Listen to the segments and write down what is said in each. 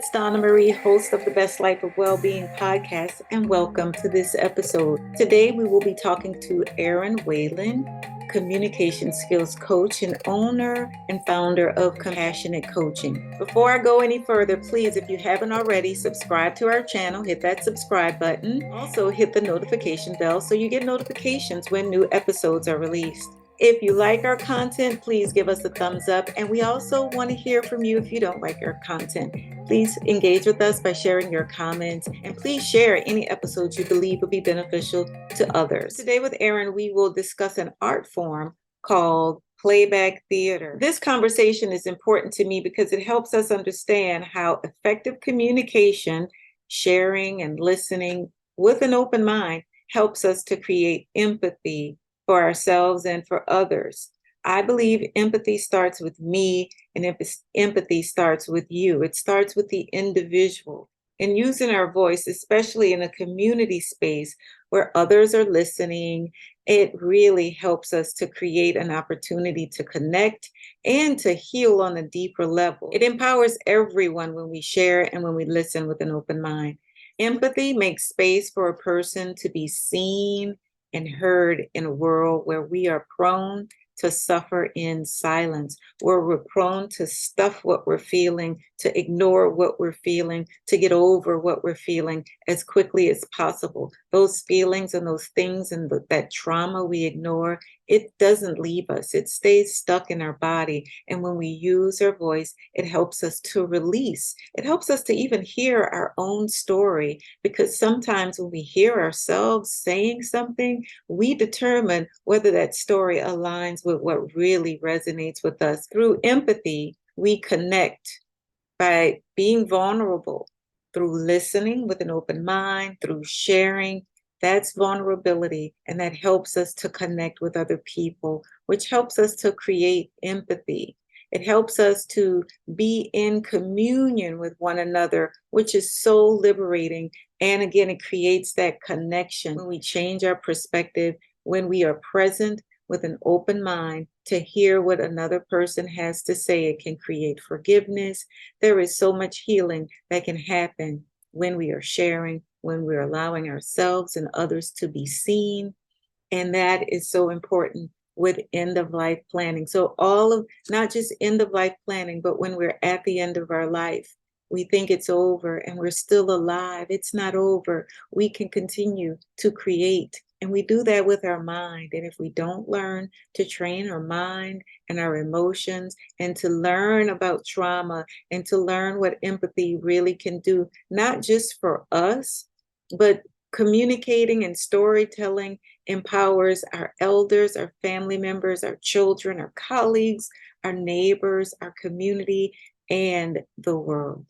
it's Donna Marie, host of the Best Life of Wellbeing podcast, and welcome to this episode. Today, we will be talking to Erin Whalen, communication skills coach and owner and founder of Compassionate Coaching. Before I go any further, please, if you haven't already, subscribe to our channel, hit that subscribe button. Also, hit the notification bell so you get notifications when new episodes are released. If you like our content, please give us a thumbs up. And we also want to hear from you if you don't like our content. Please engage with us by sharing your comments, and please share any episodes you believe will be beneficial to others. Today with Erin, we will discuss an art form called playback theater. This conversation is important to me because it helps us understand how effective communication, sharing, and listening with an open mind helps us to create empathy for ourselves and for others. I believe empathy starts with me, and empathy starts with you. It starts with the individual. And using our voice, especially in a community space where others are listening, it really helps us to create an opportunity to connect and to heal on a deeper level. It empowers everyone when we share and when we listen with an open mind. Empathy makes space for a person to be seen and heard in a world where we are prone to suffer in silence, where we're prone to stuff what we're feeling, to ignore what we're feeling, to get over what we're feeling as quickly as possible. Those feelings and those things and that trauma we ignore, it doesn't leave us. It stays stuck in our body. And when we use our voice, it helps us to release. It helps us to even hear our own story, because sometimes when we hear ourselves saying something, we determine whether that story aligns with what really resonates with us. Through empathy, we connect by being vulnerable, through listening with an open mind, through sharing. That's vulnerability, and that helps us to connect with other people, which helps us to create empathy. It helps us to be in communion with one another, which is so liberating. And again, it creates that connection when we change our perspective, when we are present with an open mind to hear what another person has to say. It can create forgiveness. There is so much healing that can happen when we are sharing, when we're allowing ourselves and others to be seen. And that is so important with end of life planning. So all of, not just end of life planning, but when we're at the end of our life, we think it's over and we're still alive. It's not over. We can continue to create. And we do that with our mind. And if we don't learn to train our mind and our emotions and to learn about trauma and to learn what empathy really can do, not just for us, but communicating and storytelling empowers our elders, our family members, our children, our colleagues, our neighbors, our community, and the world.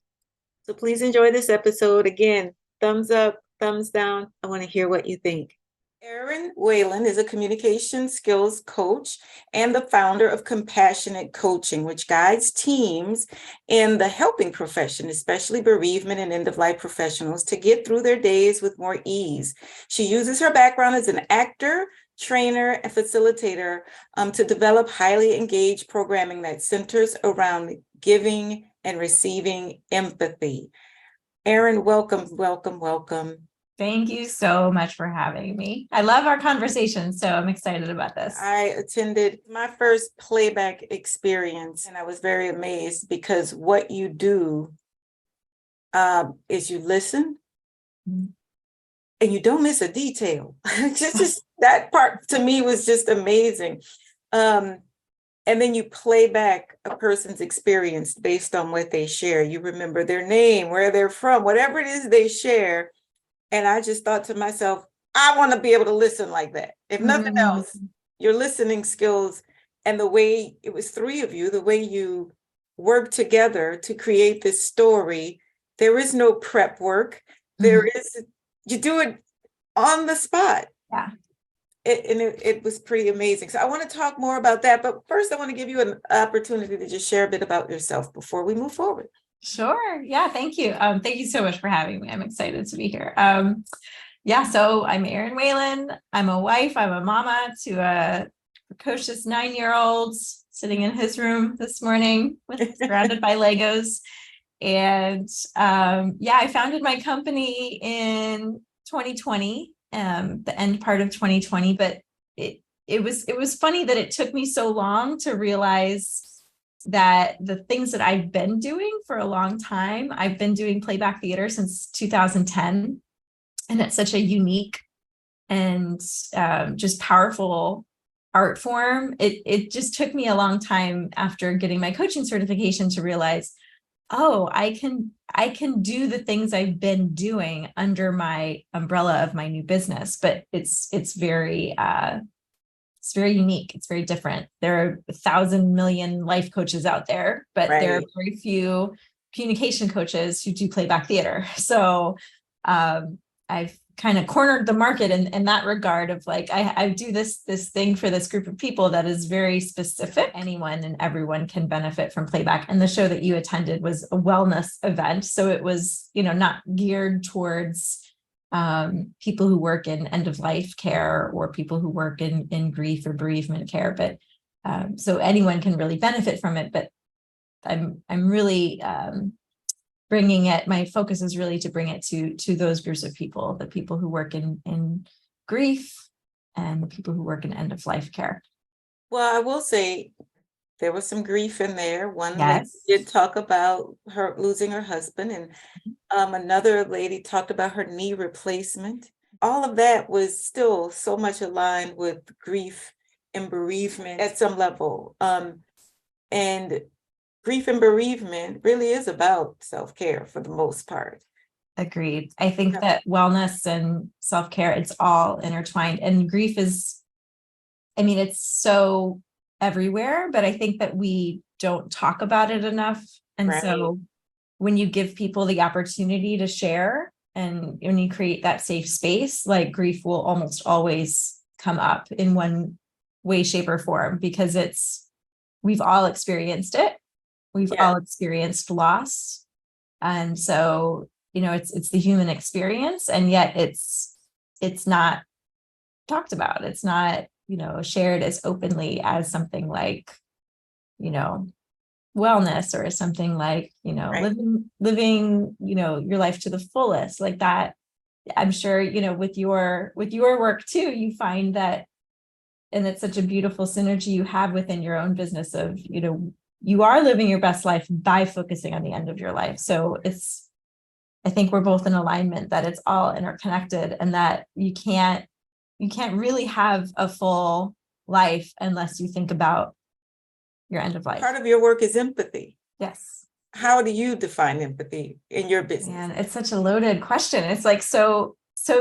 So please enjoy this episode. Again, thumbs up, thumbs down. I want to hear what you think. Erin Whalen is a communication skills coach and the founder of Compassionate Coaching, which guides teams in the helping profession, especially bereavement and end-of-life professionals, to get through their days with more ease. She uses her background as an actor, trainer, and facilitator to develop highly engaged programming that centers around giving and receiving empathy. Erin, welcome, welcome, welcome. Thank you so much for having me. I love our conversation, so I'm excited about this. I attended my first playback experience, and I was very amazed because what you do is you listen, and you don't miss a detail. just that part to me was just amazing. And then you play back a person's experience based on what they share. You remember their name, where they're from, whatever it is they share. And I just thought to myself, I want to be able to listen like that. If nothing else, your listening skills and the way it was three of you, the way you worked together to create this story, there is no prep work. There is, you do it on the spot. Yeah. It was pretty amazing. So I want to talk more about that. But first, I want to give you an opportunity to just share a bit about yourself before we move forward. Sure. Yeah. Thank you. Thank you so much for having me. I'm excited to be here. So I'm Erin Whalen. I'm a wife. I'm a mama to a precocious 9-year-old sitting in his room this morning surrounded by Legos. And I founded my company in 2020, the end part of 2020. But it was funny that it took me so long to realize that the things that I've been doing for a long time, I've been doing playback theater since 2010. And it's such a unique and just powerful art form. It just took me a long time after getting my coaching certification to realize, oh, I can do the things I've been doing under my umbrella of my new business. But it's very unique. It's very different. There are 1,000 million life coaches out there, but there are very few communication coaches who do playback theater. So I've kind of cornered the market in that regard of like, I do this thing for this group of people that is very specific. Anyone and everyone can benefit from playback. And the show that you attended was a wellness event. So it was, not geared towards people who work in end of life care or people who work in grief or bereavement care. But so anyone can really benefit from it. But I'm really bringing it, my focus is really to bring it to those groups of people, the people who work in grief and the people who work in end of life care. Well, I will say there was some grief in there. One lady Yes. did talk about her losing her husband, and another lady talked about her knee replacement. All of that was still so much aligned with grief and bereavement at some level. And grief and bereavement really is about self-care for the most part. Agreed. I think that wellness and self-care, it's all intertwined. And grief is, it's so everywhere, but I think that we don't talk about it enough. And so when you give people the opportunity to share and when you create that safe space, like grief will almost always come up in one way, shape, or form, because we've all experienced it. We've all experienced loss. And so, it's the human experience, and yet it's not talked about. It's not, shared as openly as something like, wellness, or something like, living, your life to the fullest, like that. I'm sure, with your work too, you find that, and it's such a beautiful synergy you have within your own business of, you are living your best life by focusing on the end of your life. So I think we're both in alignment that it's all interconnected, and that you can't really have a full life unless you think about your end of life. Part of your work is empathy. Yes. How do you define empathy in your business? And it's such a loaded question. It's like so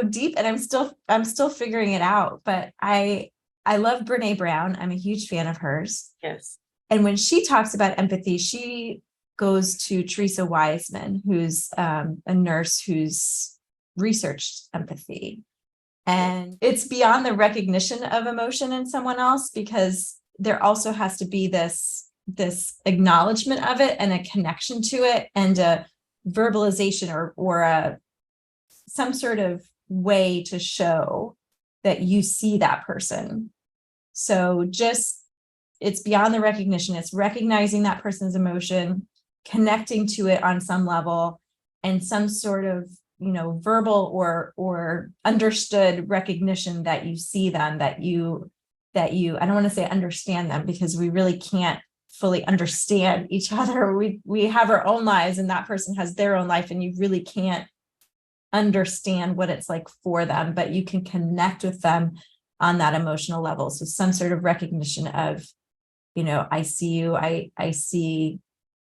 deep, and I'm still figuring it out. But I love Brene Brown. I'm a huge fan of hers. Yes. And when she talks about empathy, she goes to Teresa Wiseman, who's a nurse who's researched empathy. And it's beyond the recognition of emotion in someone else, because there also has to be this acknowledgement of it and a connection to it and a verbalization or some sort of way to show that you see that person. So it's beyond the recognition. It's recognizing that person's emotion, connecting to it on some level, and some sort of, verbal or understood recognition that you see them, that you, I don't want to say understand them, because we really can't fully understand each other. We have our own lives, and that person has their own life, and you really can't understand what it's like for them, but you can connect with them on that emotional level. So some sort of recognition of, I see you, I see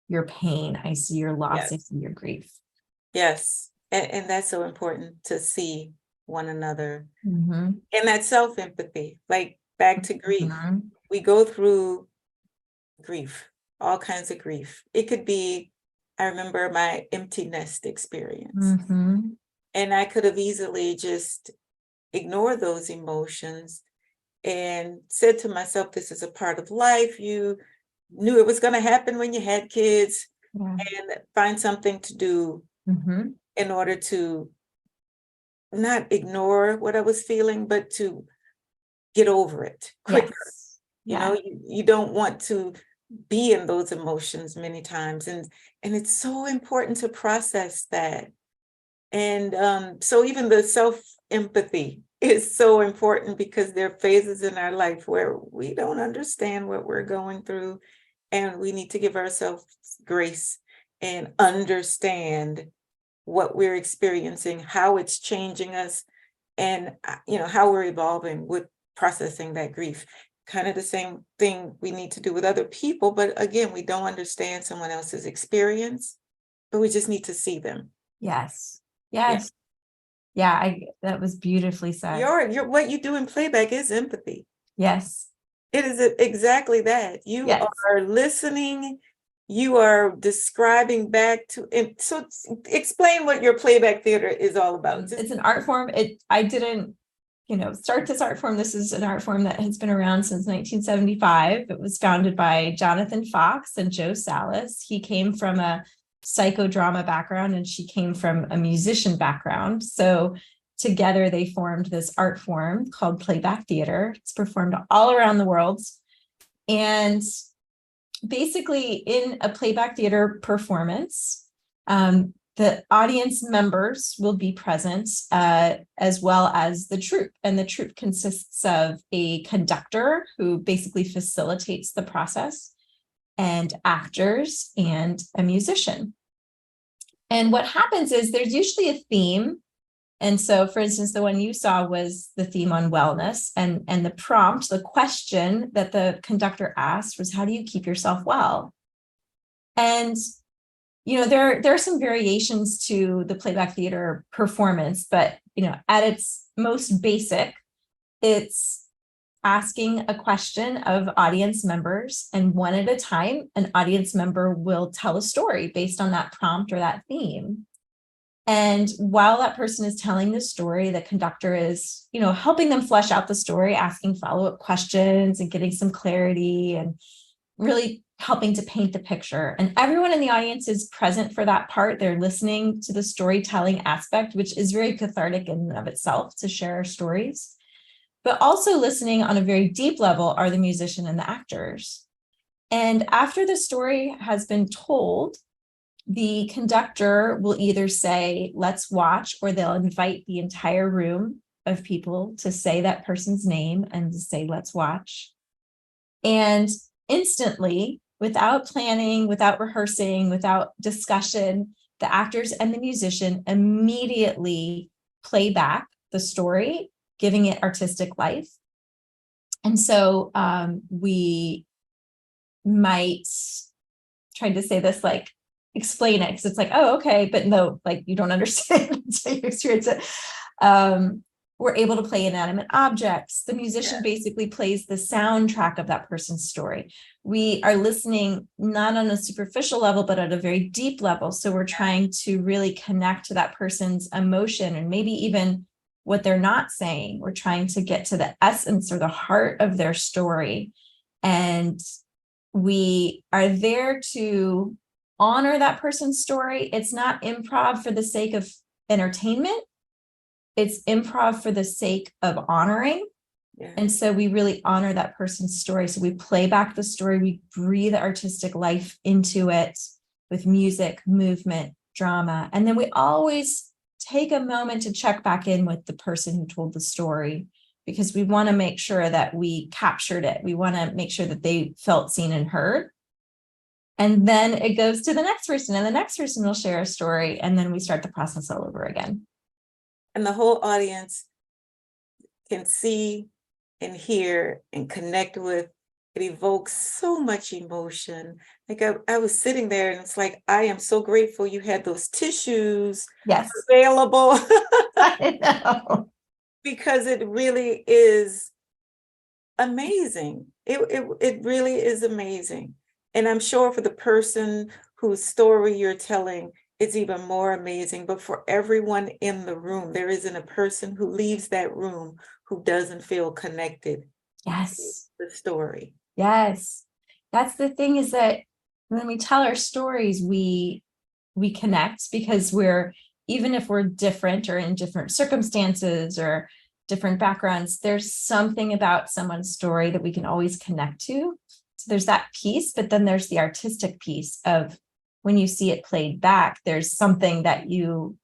your pain, I see your loss, Yes. I see your grief. Yes. And that's so important, to see one another. Mm-hmm. And that self-empathy, like back to grief. Mm-hmm. We go through grief, all kinds of grief. It could be, I remember my empty nest experience. Mm-hmm. And I could have easily just ignored those emotions and said to myself, this is a part of life. You knew it was going to happen when you had kids, and find something to do in order to not ignore what I was feeling, but to get over it quicker. Yes. You don't want to be in those emotions many times, and it's so important to process that. And so even the self-empathy is so important, because there are phases in our life where we don't understand what we're going through, and we need to give ourselves grace and understand what we're experiencing, how it's changing us, and how we're evolving with processing that grief. Kind of the same thing we need to do with other people, but again, we don't understand someone else's experience, but we just need to see them. Yes. Yeah. Yes. Yeah, that was beautifully said. Your what you do in playback is empathy. Yes. It is exactly that. You Yes. are listening, you are describing back to, and so explain what your playback theater is all about. It's an art form. I didn't, start this art form. This is an art form that has been around since 1975. It was founded by Jonathan Fox and Joe Salas. He came from a psychodrama background and she came from a musician background. So together they formed this art form called playback theater. It's performed all around the world. And basically in a playback theater performance, the audience members will be present, as well as the troupe. And the troupe consists of a conductor who basically facilitates the process, and actors, and a musician. And what happens is there's usually a theme. And so, for instance, the one you saw was the theme on wellness, and the prompt, the question that the conductor asked was, how do you keep yourself well? And there are some variations to the playback theater performance, but at its most basic, it's asking a question of audience members, and one at a time, an audience member will tell a story based on that prompt or that theme. And while that person is telling the story, the conductor is, helping them flesh out the story, asking follow-up questions and getting some clarity, and really helping to paint the picture. And everyone in the audience is present for that part. They're listening to the storytelling aspect, which is very cathartic in and of itself, to share our stories. But also listening on a very deep level are the musician and the actors. And after the story has been told, the conductor will either say, let's watch, or they'll invite the entire room of people to say that person's name and to say, let's watch. And instantly, without planning, without rehearsing, without discussion, the actors and the musician immediately play back the story, giving it artistic life. And so we might try to say this, like, explain it, because it's like, oh, okay, but no, like, you don't understand until you experience it. We're able to play inanimate objects. The musician basically plays the soundtrack of that person's story. We are listening not on a superficial level, but at a very deep level. So we're trying to really connect to that person's emotion, and maybe even what they're not saying. We're trying to get to the essence or the heart of their story. And we are there to honor that person's story. It's not improv for the sake of entertainment. It's improv for the sake of honoring. Yeah. And so we really honor that person's story. So we play back the story, we breathe artistic life into it with music, movement, drama. And then we always take a moment to check back in with the person who told the story, because we want to make sure that we captured it. We want to make sure that they felt seen and heard. And then it goes to the next person, and the next person will share a story. And then we start the process all over again. And the whole audience can see and hear and connect with. It evokes so much emotion. Like I was sitting there, and it's like, I am so grateful you had those tissues available. I know. Because it really is amazing. It really is amazing. And I'm sure for the person whose story you're telling, it's even more amazing. But for everyone in the room, there isn't a person who leaves that room who doesn't feel connected. Yes. To the story. Yes. That's the thing, is that when we tell our stories, we connect, because even if we're different or in different circumstances or different backgrounds, there's something about someone's story that we can always connect to. So there's that piece, but then there's the artistic piece of when you see it played back, there's something that you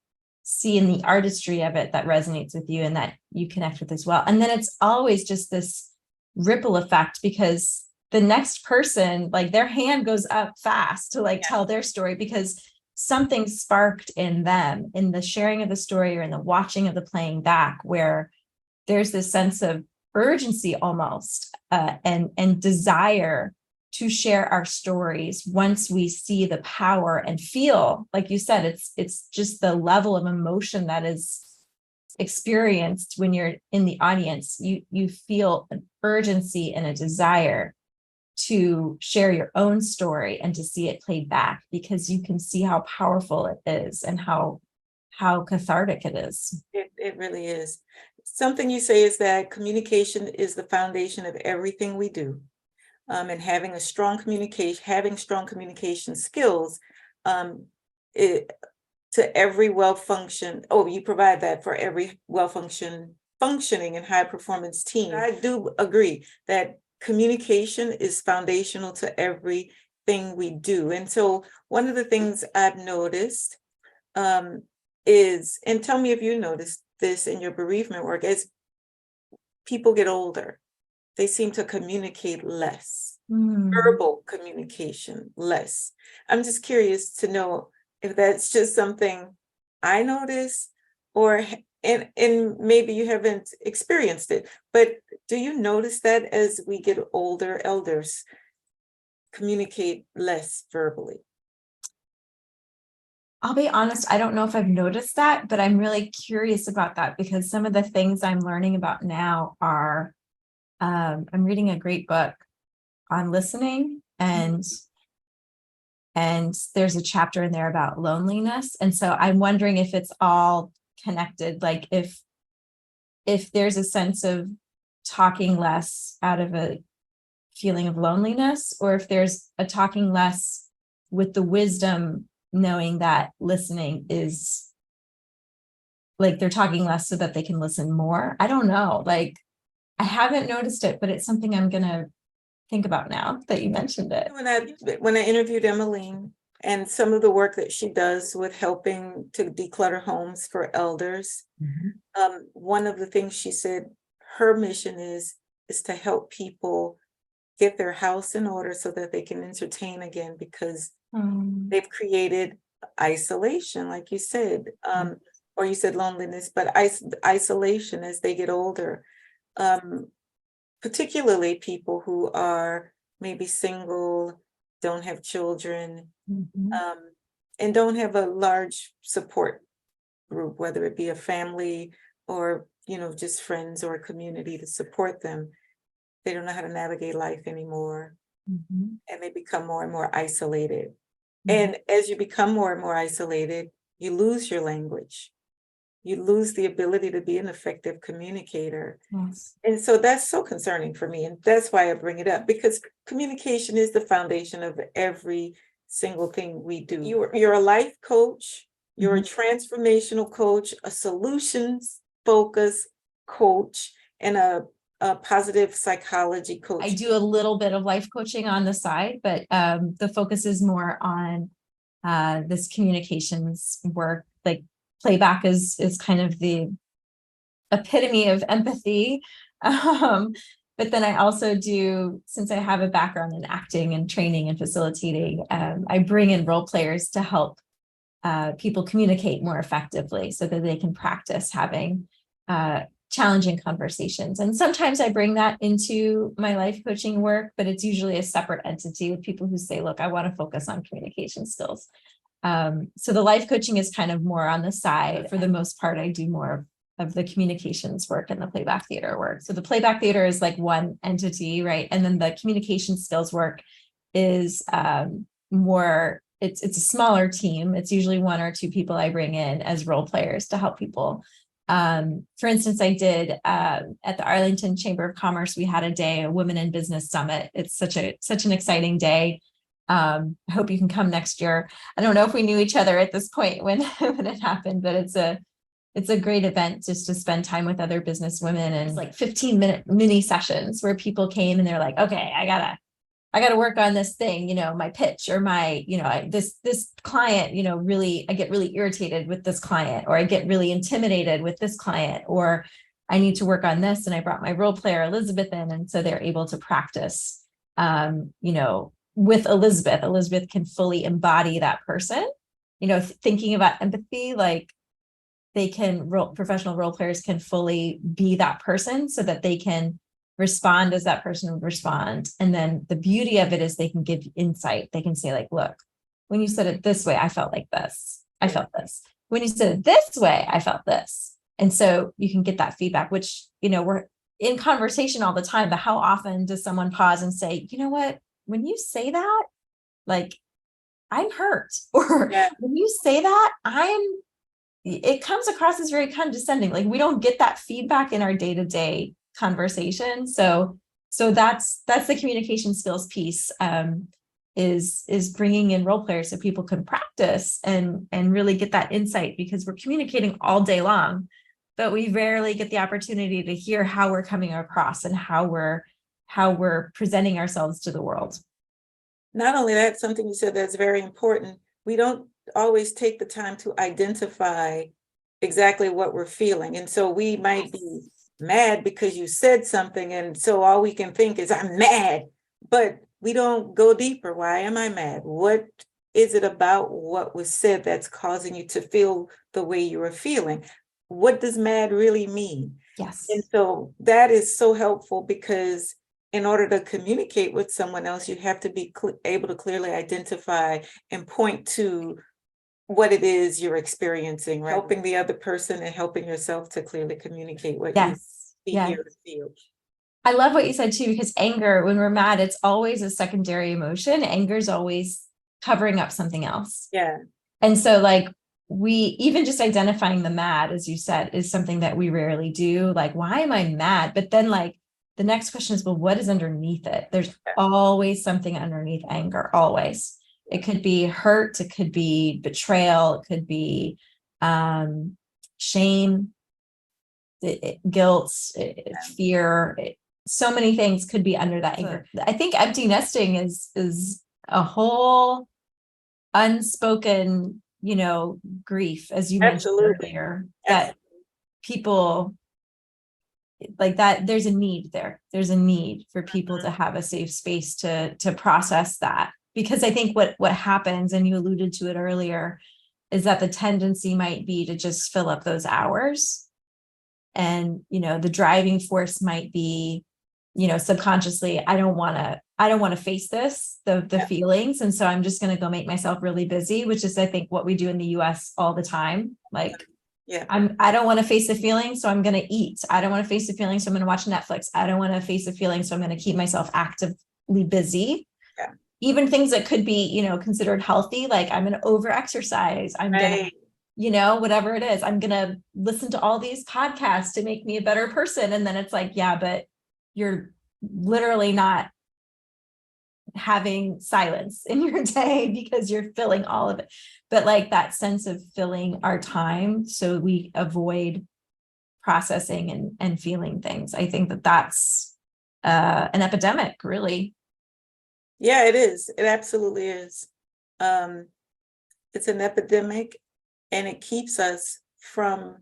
see in the artistry of it that resonates with you and that you connect with as well. And then it's always just this ripple effect, because the next person, like their hand goes up fast to like tell their story, because something sparked in them in the sharing of the story or in the watching of the playing back, where there's this sense of urgency almost, and desire to share our stories once we see the power and feel, like you said, it's just the level of emotion that is experienced when you're in the audience. You feel an urgency and a desire to share your own story and to see it played back, because you can see how powerful it is and how cathartic it is. It really is. Something you say is that communication is the foundation of everything we do. And having strong communication skills, to every you provide that for every functioning and high performance team. I do agree that communication is foundational to everything we do. And so one of the things I've noticed is, and tell me if you noticed this in your bereavement work, as people get older, they seem to communicate less, verbal communication less. I'm just curious to know if that's just something I notice, or and maybe you haven't experienced it, but do you notice that as we get older, elders communicate less verbally? I'll be honest, I don't know if I've noticed that, but I'm really curious about that, because some of the things I'm learning about now are, I'm reading a great book on listening, and there's a chapter in there about loneliness. And so I'm wondering if it's all connected, like if there's a sense of talking less out of a feeling of loneliness, or if there's a talking less with the wisdom, knowing that listening is like they're talking less so that they can listen more. I don't know. Like, I haven't noticed it, but it's something I'm going to think about now that you mentioned it. When I interviewed Emmeline and some of the work that she does with helping to declutter homes for elders, one of the things she said her mission is to help people get their house in order so that they can entertain again, because they've created isolation, like you said, or you said loneliness, but isolation as they get older. Particularly people who are maybe single, don't have children, and don't have a large support group, whether it be a family or, just friends or a community to support them. They don't know how to navigate life anymore, and they become more and more isolated. And as you become more and more isolated, you lose your language. You lose the ability to be an effective communicator. Yes. And so that's so concerning for me. And that's why I bring it up, because communication is the foundation of every single thing we do. You're a life coach, you're a transformational coach, a solutions focused coach, and a positive psychology coach. I do a little bit of life coaching on the side, but the focus is more on this communications work. Like, playback is kind of the epitome of empathy. But then I also do, since I have a background in acting and training and facilitating, I bring in role players to help people communicate more effectively so that they can practice having challenging conversations. And sometimes I bring that into my life coaching work, but it's usually a separate entity with people who say, look, I want to focus on communication skills. So the life coaching is kind of more on the side. For the most part, I do more of the communications work and the playback theater work. So the playback theater is like one entity, right? And then the communication skills work is more, it's a smaller team. It's usually one or two people I bring in as role players to help people. For instance, I did at the Arlington Chamber of Commerce, we had a Women in Business Summit. It's such an exciting day. I hope you can come next year. I don't know if we knew each other at this point when it happened, but it's a great event just to spend time with other business women, and it's like 15-minute mini sessions where people came and they're like, okay, I I got to work on this thing, my pitch or my, this client, really, I get really irritated with this client, or I get really intimidated with this client, or I need to work on this. And I brought my role player Elizabeth in. And so they're able to practice, with Elizabeth. Elizabeth can fully embody that person, thinking about empathy, like professional role players can fully be that person so that they can respond as that person would respond. And then the beauty of it is they can give insight. They can say, like, look, when you said it this way, I felt like this. I felt this. When you said it this way, I felt this. And so you can get that feedback, which, we're in conversation all the time, but how often does someone pause and say, you know what, when you say that, like, I'm hurt, or when you say that, it comes across as very condescending. Like, we don't get that feedback in our day-to-day conversation. So that's the communication skills piece, is bringing in role players so people can practice and really get that insight, because we're communicating all day long, but we rarely get the opportunity to hear how we're coming across and how we're presenting ourselves to the world. Not only that, something you said that's very important. We don't always take the time to identify exactly what we're feeling. And so we might be mad because you said something, and so all we can think is, I'm mad, but we don't go deeper. Why am I mad? What is it about what was said that's causing you to feel the way you are feeling? What does mad really mean? Yes. And so that is so helpful, because in order to communicate with someone else, you have to be able to clearly identify and point to what it is you're experiencing, right? Helping the other person and helping yourself to clearly communicate what you hear and feel. I love what you said too, because anger, when we're mad, it's always a secondary emotion. Anger is always covering up something else. Yeah. And so, like, we even just identifying the mad, as you said, is something that we rarely do. Like, why am I mad? But then, like, the next question is, well, what is underneath it? There's always something underneath anger, always. It could be hurt, it could be betrayal, it could be shame, guilt, fear. So many things could be under that anger. I think empty nesting is a whole unspoken, grief, as you mentioned earlier, that people like that. There's a need there. There's a need for people to have a safe space to process that. Because I think what happens, and you alluded to it earlier, is that the tendency might be to just fill up those hours. And, the driving force might be, subconsciously, I don't want to face this, the feelings. And so I'm just going to go make myself really busy, which is, I think, what we do in the US all the time. Like, I don't want to face the feelings, so I'm going to eat. I don't want to face the feelings, so I'm going to watch Netflix. I don't want to face the feelings, so I'm going to keep myself actively busy. Yeah. Even things that could be, considered healthy, like I'm going to over-exercise. I'm going to, whatever it is, I'm going to listen to all these podcasts to make me a better person. And then it's like, yeah, but you're literally not having silence in your day because you're filling all of it. But like that sense of filling our time so we avoid processing and feeling things. I think that's an epidemic, really. Yeah, it is. It absolutely is. It's an epidemic, and it keeps us from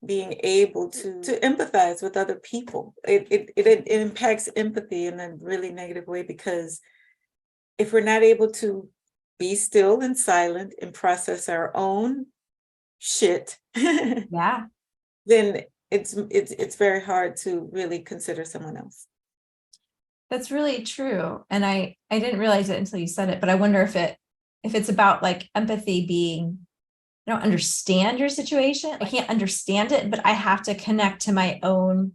being able to empathize with other people. It impacts empathy in a really negative way, because if we're not able to be still and silent and process our own shit, yeah, then it's very hard to really consider someone else. That's really true. And I didn't realize it until you said it, but I wonder if it's about like empathy being, I don't understand your situation. I can't understand it, but I have to connect to my own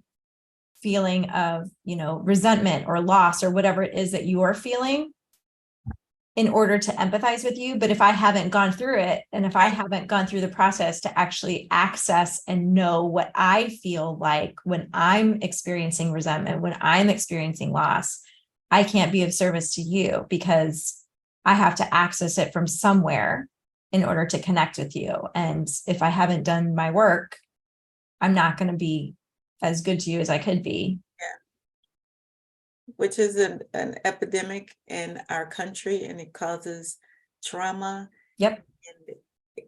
feeling of, resentment or loss or whatever it is that you're feeling in order to empathize with you. But if I haven't gone through it, and if I haven't gone through the process to actually access and know what I feel like when I'm experiencing resentment, when I'm experiencing loss, I can't be of service to you, because I have to access it from somewhere in order to connect with you. And if I haven't done my work, I'm not going to be as good to you as I could be. which is an epidemic in our country, and it causes trauma. Yep. And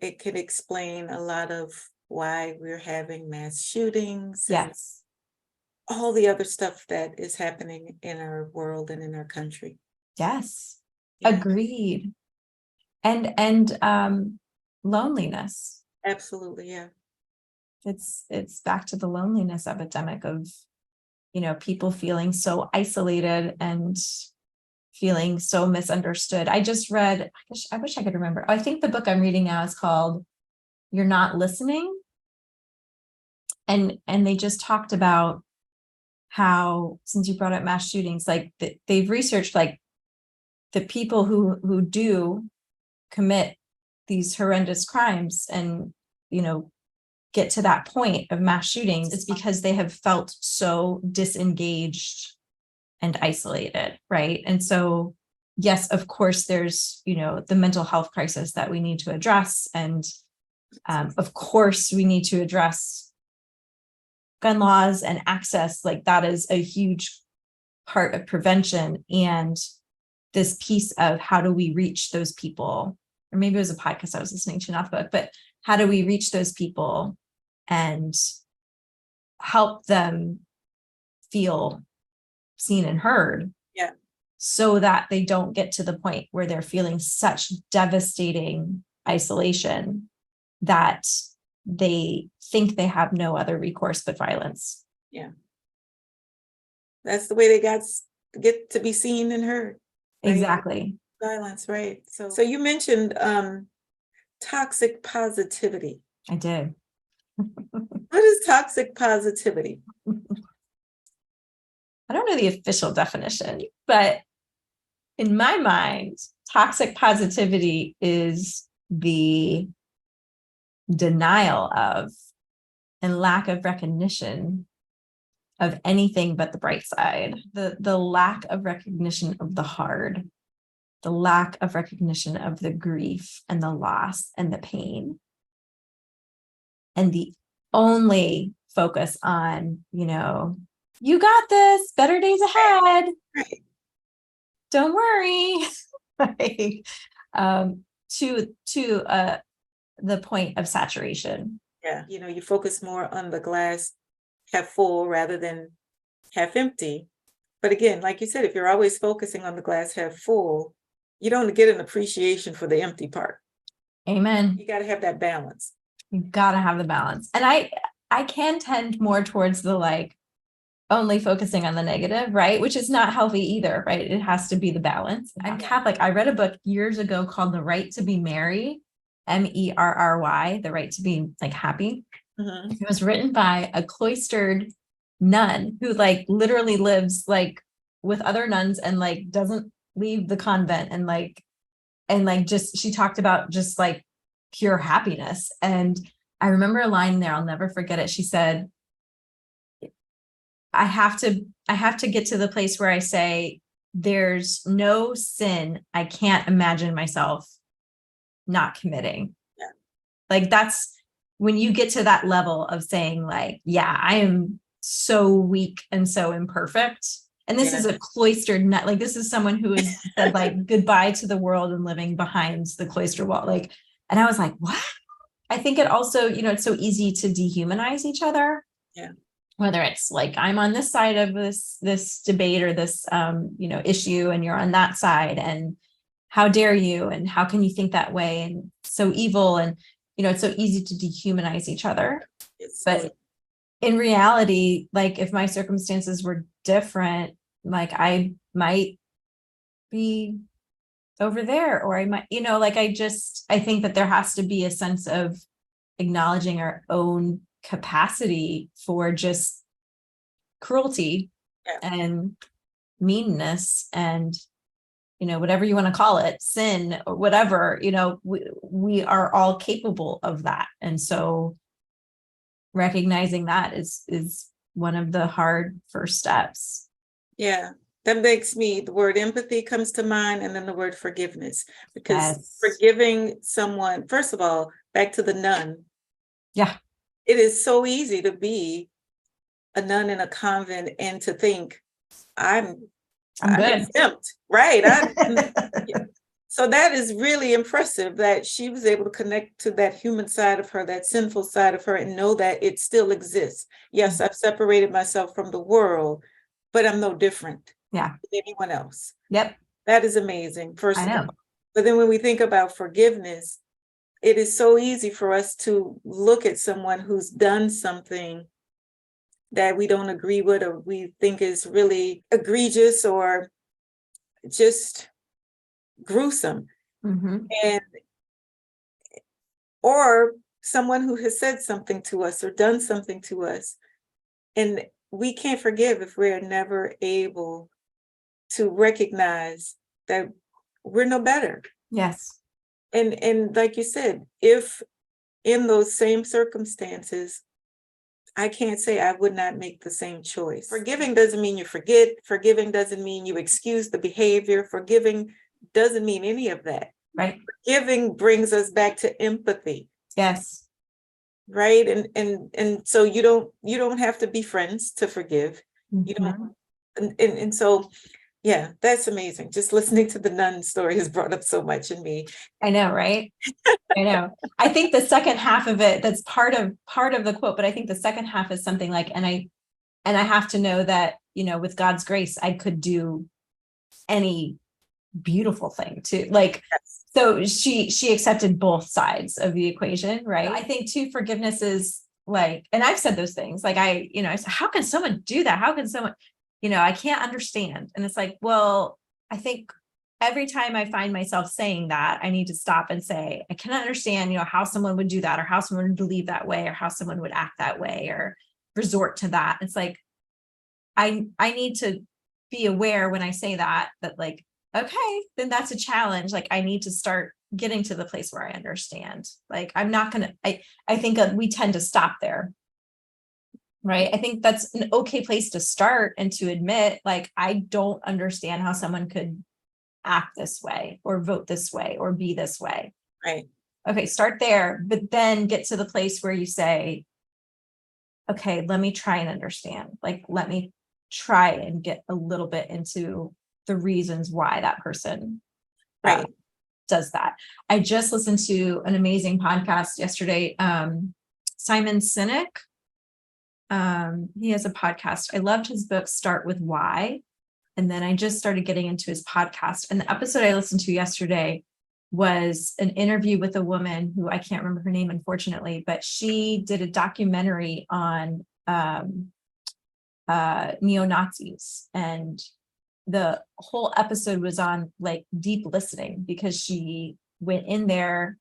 it could explain a lot of why we're having mass shootings and Yes. all the other stuff that is happening in our world and in our country. Yes. Yeah, Agreed. And loneliness. absolutely. Yeah. It's back to the loneliness epidemic of, people feeling so isolated and feeling so misunderstood. I just read, I wish I could remember. I think the book I'm reading now is called You're Not Listening. And they just talked about how, since you brought up mass shootings, like they've researched like the people who do commit these horrendous crimes and, get to that point of mass shootings, it's because they have felt so disengaged and isolated, right? And so, yes, of course, there's, the mental health crisis that we need to address. And of course, we need to address gun laws and access. Like that is a huge part of prevention. And this piece of how do we reach those people, or maybe it was a podcast I was listening to, not the book, but how do we reach those people and help them feel seen and heard, Yeah. so that they don't get to the point where they're feeling such devastating isolation that they think they have no other recourse but violence. Yeah. That's the way they get to be seen and heard. Right? Exactly. Silence, right? So you mentioned toxic positivity. I did. What is toxic positivity? I don't know the official definition, but in my mind, toxic positivity is the denial of and lack of recognition of anything but the bright side, the lack of recognition of the hard, the lack of recognition of the grief and the loss and the pain, and the only focus on, you got this, better days ahead. Right. Don't worry. Like, to the point of saturation. Yeah. You focus more on the glass half full rather than half empty. But again, like you said, if you're always focusing on the glass half full, you don't get an appreciation for the empty part. Amen. You got to have that balance. You gotta have the balance. And I can tend more towards the like only focusing on the negative, right? Which is not healthy either, right? It has to be the balance. I'm Catholic. I read a book years ago called The Right to Be Merry, Merry, The Right to Be like happy. Mm-hmm. It was written by a cloistered nun who like literally lives like with other nuns and like doesn't leave the convent and just she talked about just like pure happiness. And I remember a line there, I'll never forget it. She said, I have to get to the place where I say, there's no sin I can't imagine myself not committing. Yeah. Like that's when you get to that level of saying like, yeah, I am so weak and so imperfect. And this is a cloistered nut. Like this is someone who has said like goodbye to the world and living behind the cloister wall. Like, and I was like, what? I think it also, it's so easy to dehumanize each other. Yeah. Whether it's like I'm on this side of this debate or this issue and you're on that side, and how dare you, and how can you think that way, and so evil, and it's so easy to dehumanize each other. But in reality, like if my circumstances were different, like I might be over there, or I might, I think that there has to be a sense of acknowledging our own capacity for just cruelty and meanness and whatever you want to call it, sin or whatever, we are all capable of that. And so recognizing that is one of the hard first steps. Yeah, that makes me, the word empathy comes to mind, and then the word forgiveness, because forgiving someone, first of all, back to the nun. Yeah. It is so easy to be a nun in a convent and to think I'm I'm I'm good. exempt, right? So that is really impressive that she was able to connect to that human side of her, that sinful side of her, and know that it still exists. Yes, I've separated myself from the world, but I'm no different Yeah. than anyone else. Yep. That is amazing, first I of know. all. But then when we think about forgiveness, it is so easy for us to look at someone who's done something that we don't agree with or we think is really egregious or just gruesome. Mm-hmm. And or someone who has said something to us or done something to us. And we can't forgive if we're never able to recognize that we're no better. Yes. And like you said, if in those same circumstances, I can't say I would not make the same choice. Forgiving doesn't mean you forget. Forgiving doesn't mean you excuse the behavior. Forgiving doesn't mean any of that. Right. Forgiving brings us back to empathy. Yes. Right. And so you don't have to be friends to forgive. You don't. And so, yeah, that's amazing. Just listening to the nun story has brought up so much in me. I know, right? I know. I think the second half of it, that's part of the quote, but I think the second half is something like, and I have to know that, with God's grace, I could do any beautiful thing too. Like, Yes. so she accepted both sides of the equation, right? I think too, forgiveness is like, and I've said those things, like I said, how can someone do that? How can someone, I can't understand. And it's like, well, I think every time I find myself saying that, I need to stop and say, I cannot understand, how someone would do that, or how someone would believe that way, or how someone would act that way, or resort to that. It's like, I need to be aware when I say that like, okay, then that's a challenge. Like I need to start getting to the place where I understand. Like I'm not going to, I think we tend to stop there. Right. I think that's an okay place to start and to admit, like, I don't understand how someone could act this way or vote this way or be this way. Right. Okay. Start there, but then get to the place where you say, okay, let me try and understand. Like, let me try and get a little bit into the reasons why that person Right. does that. I just listened to an amazing podcast yesterday. Simon Sinek. He has a podcast. I loved his book, Start With Why. And then I just started getting into his podcast. And the episode I listened to yesterday was an interview with a woman who I can't remember her name, unfortunately, but she did a documentary on neo-Nazis. And the whole episode was on like deep listening, because she went in there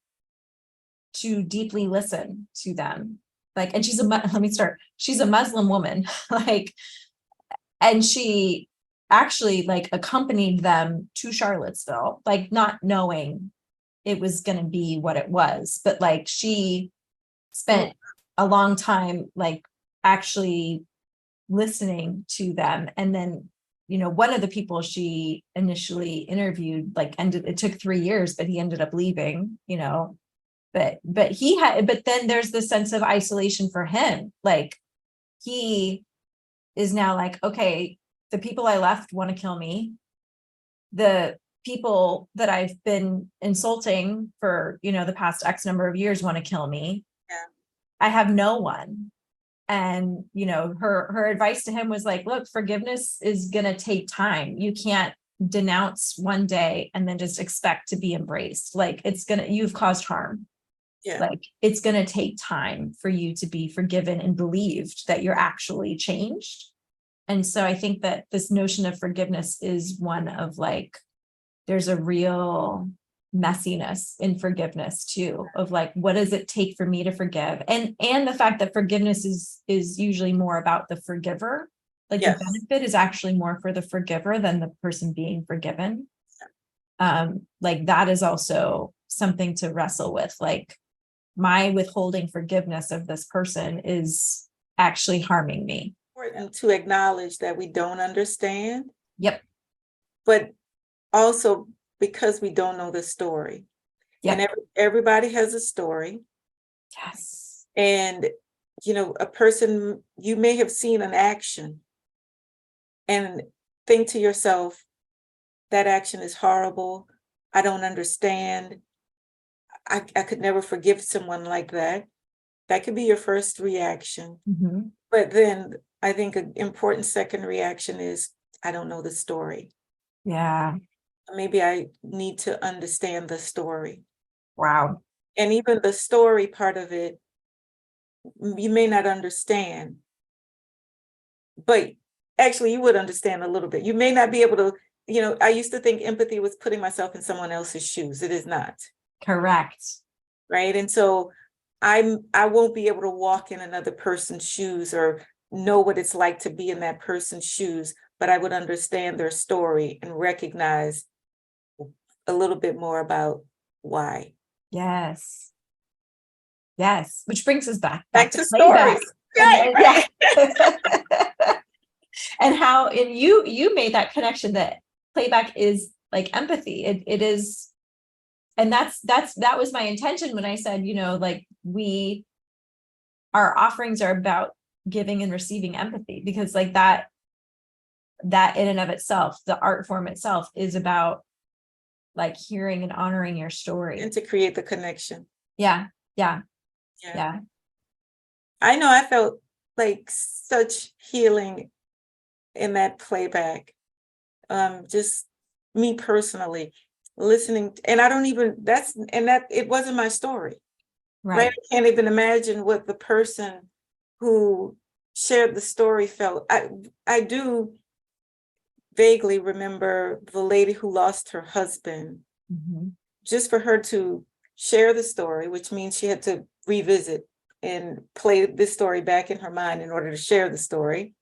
to deeply listen to them. Like, and she's a Muslim woman, like, and she actually like accompanied them to Charlottesville, like not knowing it was going to be what it was, but like she spent a long time like actually listening to them. And then, one of the people she initially interviewed, like it took 3 years, but he ended up leaving, but then there's this sense of isolation for him. Like he is now like, okay, the people I left want to kill me. The people that I've been insulting for, the past X number of years want to kill me. Yeah. I have no one. And, her advice to him was like, look, forgiveness is going to take time. You can't denounce one day and then just expect to be embraced. Like you've caused harm. Yeah. Like it's going to take time for you to be forgiven and believed that you're actually changed. And so I think that this notion of forgiveness is one of like, there's a real messiness in forgiveness too, of like, what does it take for me to forgive? And the fact that forgiveness is usually more about the forgiver. Like Yes. the benefit is actually more for the forgiver than the person being forgiven. Like that is also something to wrestle with. Like my withholding forgiveness of this person is actually harming me. Important to acknowledge that we don't understand. Yep. But also because we don't know the story. Yep. And everybody has a story. Yes. And, a person, you may have seen an action and think to yourself, that action is horrible. I don't understand. I could never forgive someone like that. That could be your first reaction. Mhm. But then I think an important second reaction is, I don't know the story. Yeah. Maybe I need to understand the story. Wow. And even the story part of it, you may not understand, but actually you would understand a little bit. You may not be able to, I used to think empathy was putting myself in someone else's shoes. It is not. Correct. Right. And so I won't be able to walk in another person's shoes or know what it's like to be in that person's shoes, but I would understand their story and recognize a little bit more about why. Yes. Yes. Which brings us back Back to to playback. stories. Right. Yeah. And how you made that connection that playback is like empathy. It is, and that was my intention when I said, like our offerings are about giving and receiving empathy, because like that in and of itself, the art form itself is about like hearing and honoring your story. And to create the connection. Yeah. Yeah. Yeah. Yeah. I know I felt like such healing in that playback. Just me personally listening, and I don't even, that it wasn't my story. Right. I can't even imagine what the person who shared the story felt. I do vaguely remember the lady who lost her husband. Mm-hmm. Just for her to share the story, which means she had to revisit and play this story back in her mind in order to share the story.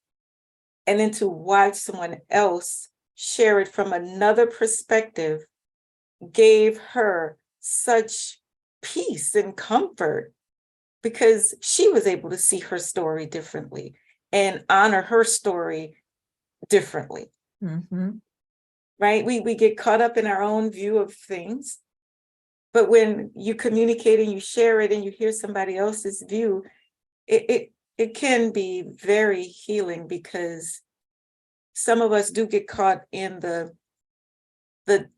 And then to watch someone else share it from another perspective gave her such peace and comfort, because she was able to see her story differently and honor her story differently. Mm-hmm. Right? We get caught up in our own view of things. But when you communicate and you share it and you hear somebody else's view, it can be very healing, because some of us do get caught in the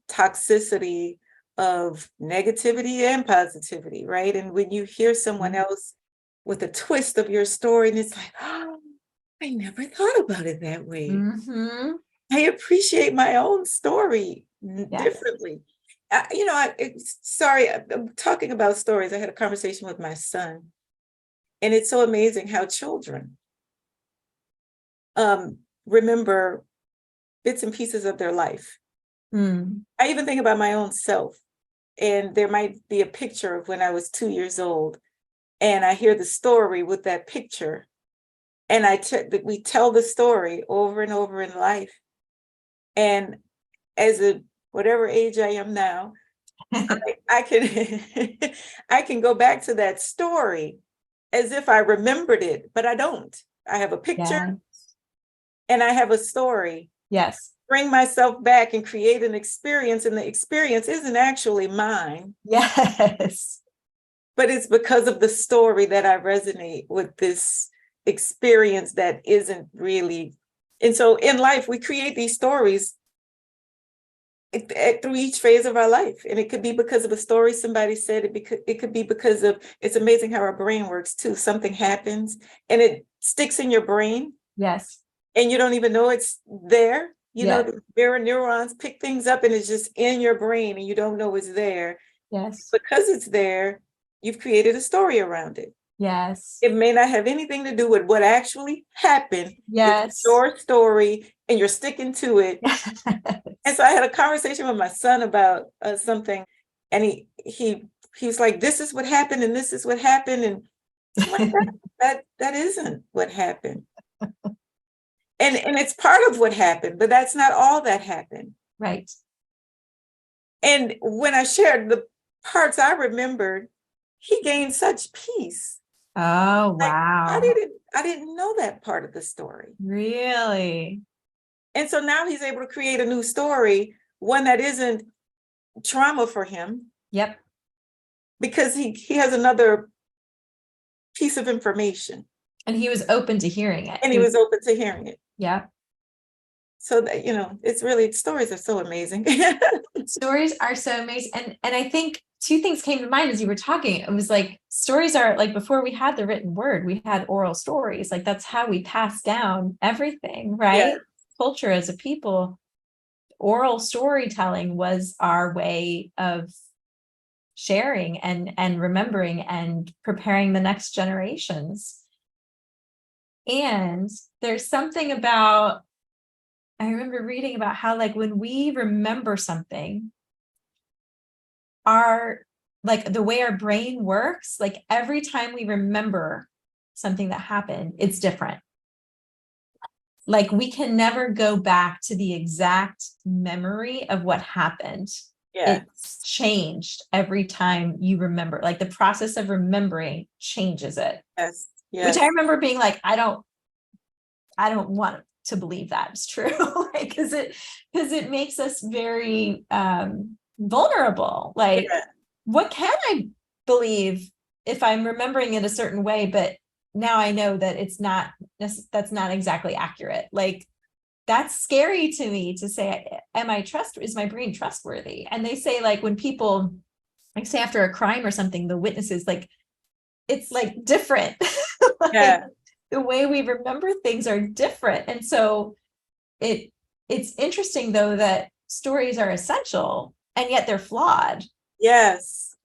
toxicity of negativity and positivity, right? And when you hear someone else with a twist of your story, and it's like, oh, I never thought about it that way. Mm-hmm. I appreciate my own story differently. Sorry, I'm talking about stories. I had a conversation with my son, and it's so amazing how children remember bits and pieces of their life. I even think about my own self, and there might be a picture of when I was 2 years old, and I hear the story with that picture, and we tell the story over and over in life. And as whatever age I am now, I can I can go back to that story as if I remembered it, but I don't. I have a picture and I have a story. Yes. Bring myself back and create an experience, and the experience isn't actually mine. Yes. But it's because of the story that I resonate with this experience that isn't really. And so in life, we create these stories through each phase of our life. And it could be because of a story somebody said. It could be because of, it's amazing how our brain works too. Something happens and it sticks in your brain. Yes. And you don't even know it's there. The mirror neurons pick things up and it's just in your brain and you don't know it's there. Yes. Because it's there, you've created a story around it. Yes. It may not have anything to do with what actually happened. Yes. It's your story and you're sticking to it. Yes. And so I had a conversation with my son about something, and he was like, this is what happened and this is what happened. And I'm like, that isn't what happened. And it's part of what happened, but that's not all that happened. Right. And when I shared the parts I remembered, he gained such peace. Oh, wow. I didn't know that part of the story. Really? And so now he's able to create a new story, one that isn't trauma for him. Yep. Because he has another piece of information. And he was open to hearing it. And he was open to hearing it. Yeah. So that, it's really, stories are so amazing. Stories are so amazing. And I think two things came to mind as you were talking. It was like, stories are like, before we had the written word, we had oral stories. Like that's how we pass down everything, right? Yeah. Culture as a people, oral storytelling was our way of sharing and remembering and preparing the next generations. And there's something about, I remember reading about how, like, when we remember something, like the way our brain works, like every time we remember something that happened, it's different. Like we can never go back to the exact memory of what happened. Yeah. It's changed every time you remember. Like the process of remembering changes it. Yes. Which Yes. I remember being like, I don't want to believe that's true. Like, because it makes us very vulnerable. Like, Yeah. what can I believe if I'm remembering it a certain way, but now I know that that's not exactly accurate. Like, that's scary to me to say, is my brain trustworthy? And they say, like, when people, like, say after a crime or something, the witnesses, like, it's like different. Like, Yeah. the way we remember things are different. And so it's interesting though that stories are essential and yet they're flawed. Yes.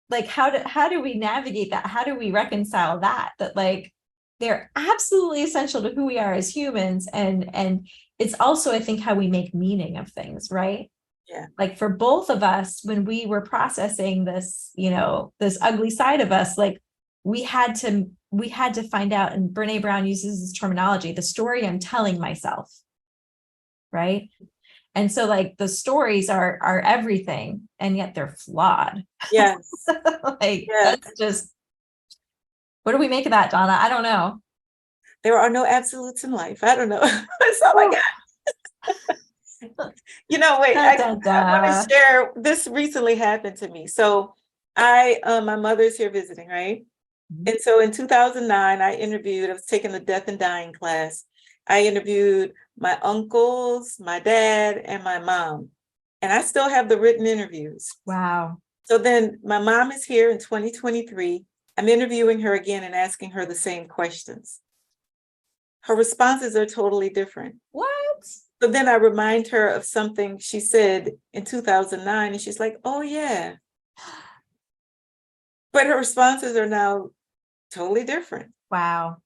Like how do we navigate that? How do we reconcile that like they're absolutely essential to who we are as humans, and it's also, I think, how we make meaning of things, right? Yeah. Like for both of us, when we were processing this, this ugly side of us, like we had to find out, and Brene Brown uses this terminology, the story I'm telling myself, right? And so like the stories are everything, and yet they're flawed. Yes. Like Yeah. that's just, what do we make of that, Donna? I don't know. There are no absolutes in life. I don't know. That's all I got. Wait, Da, da, I want to da. share, this recently happened to me. So my mother's here visiting, right? And so in 2009, I was taking the death and dying class. I interviewed my uncles, my dad, and my mom. And I still have the written interviews. Wow. So then my mom is here in 2023. I'm interviewing her again and asking her the same questions. Her responses are totally different. What? So then I remind her of something she said in 2009, and she's like, oh, yeah. But her responses are now totally different. Wow.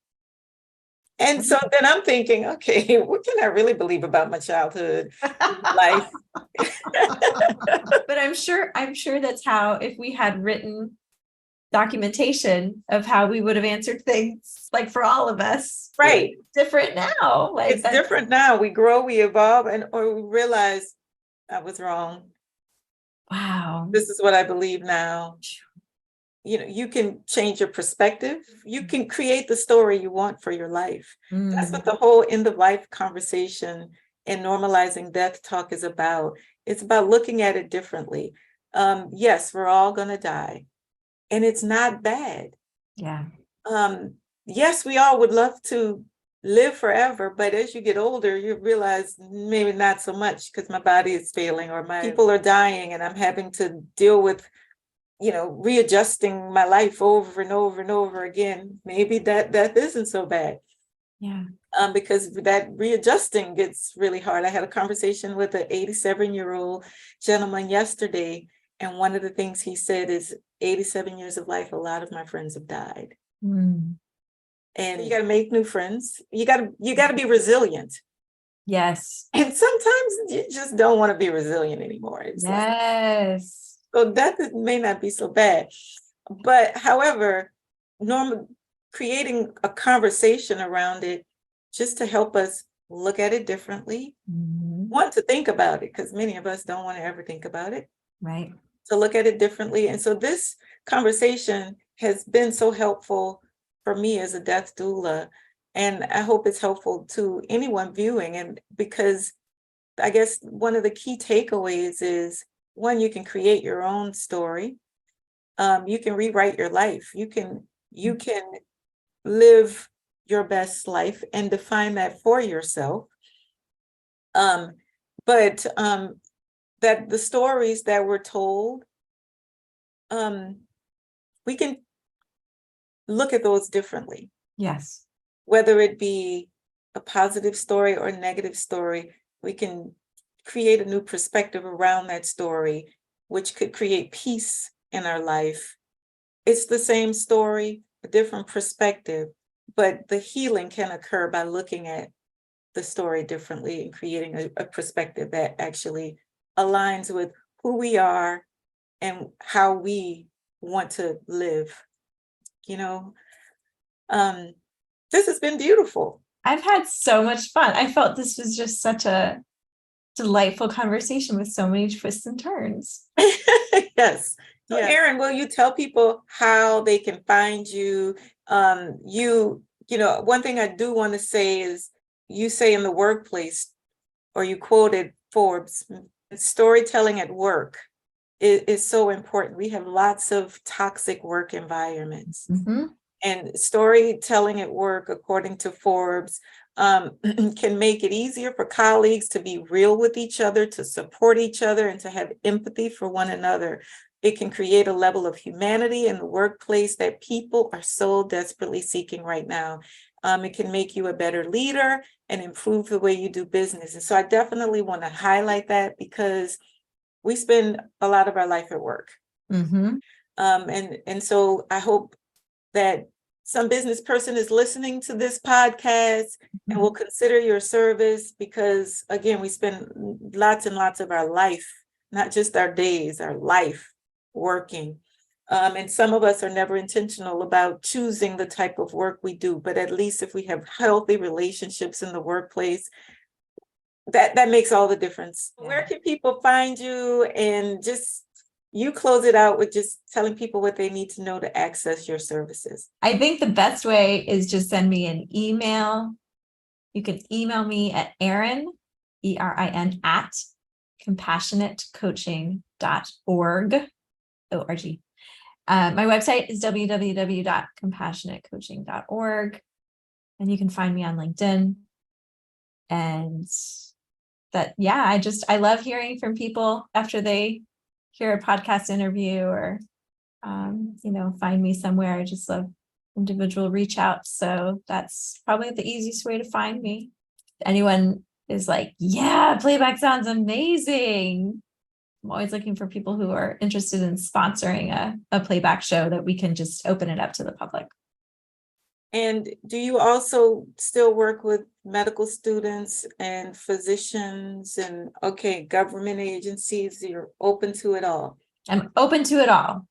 And so then I'm thinking, okay, what can I really believe about my childhood life? But I'm sure that's how, if we had written documentation of how we would have answered things, like for all of us, Right. it's different now. Like It's different now. We grow, we evolve, or we realize I was wrong. Wow. This is what I believe now. You can change your perspective. You can create the story you want for your life. That's what the whole end of life conversation and normalizing death talk is about. It's about looking at it differently. Yes, we're all going to die, and it's not bad. Yeah. Yes, we all would love to live forever, but as you get older, you realize maybe not so much, because my body is failing, or my people are dying, and I'm having to deal with readjusting my life over and over and over again. Maybe that isn't so bad. Yeah. Because that readjusting gets really hard. I had a conversation with an 87-year-old gentleman yesterday, and one of the things he said is, 87 years of life, a lot of my friends have died. And you got to make new friends. You got to be resilient. Yes. And sometimes you just don't want to be resilient anymore. It's yes. So that may not be so bad. But however, creating a conversation around it, just to help us look at it differently, want to think about it, because many of us don't want to ever think about it. Right. To look at it differently. And so this conversation has been so helpful for me as a death doula. And I hope it's helpful to anyone viewing. And because I guess one of the key takeaways is, one, you can create your own story. You can rewrite your life. You can live your best life and define that for yourself. But that the stories that were told, we can look at those differently. Yes. Whether it be a positive story or a negative story, we can create a new perspective around that story, which could create peace in our life. It's the same story, a different perspective, but the healing can occur by looking at the story differently and creating a perspective that actually aligns with who we are and how we want to live. You know, this has been beautiful. I've had so much fun. I felt this was just such a delightful conversation with so many twists and turns. Yes. So, Erin, will you tell people how they can find you? One thing I do want to say is you say in the workplace, or you quoted Forbes, storytelling at work is so important. We have lots of toxic work environments. Mm-hmm. And storytelling at work, according to Forbes, can make it easier for colleagues to be real with each other, to support each other, and to have empathy for one another. It can create a level of humanity in the workplace that people are so desperately seeking right now. It can make you a better leader and improve the way you do business. And so I definitely want to highlight that because we spend a lot of our life at work. Mm-hmm. And so I hope that some business person is listening to this podcast and will consider your service, because again, we spend lots and lots of our life, not just our days, our life working. And some of us are never intentional about choosing the type of work we do, but at least if we have healthy relationships in the workplace, that makes all the difference. Yeah. Where can people find you? And just you close it out with just telling people what they need to know to access your services. I think the best way is just send me an email. You can email me at Erin, ERIN, at compassionatecoaching.org. O-R-G. My website is www.compassionatecoaching.org. And you can find me on LinkedIn. And I love hearing from people after they hear a podcast interview or, find me somewhere. I just love individual reach out. So that's probably the easiest way to find me. If anyone is like, yeah, playback sounds amazing. I'm always looking for people who are interested in sponsoring a playback show that we can just open it up to the public. And do you also still work with medical students and physicians and, government agencies? You're open to it all? I'm open to it all.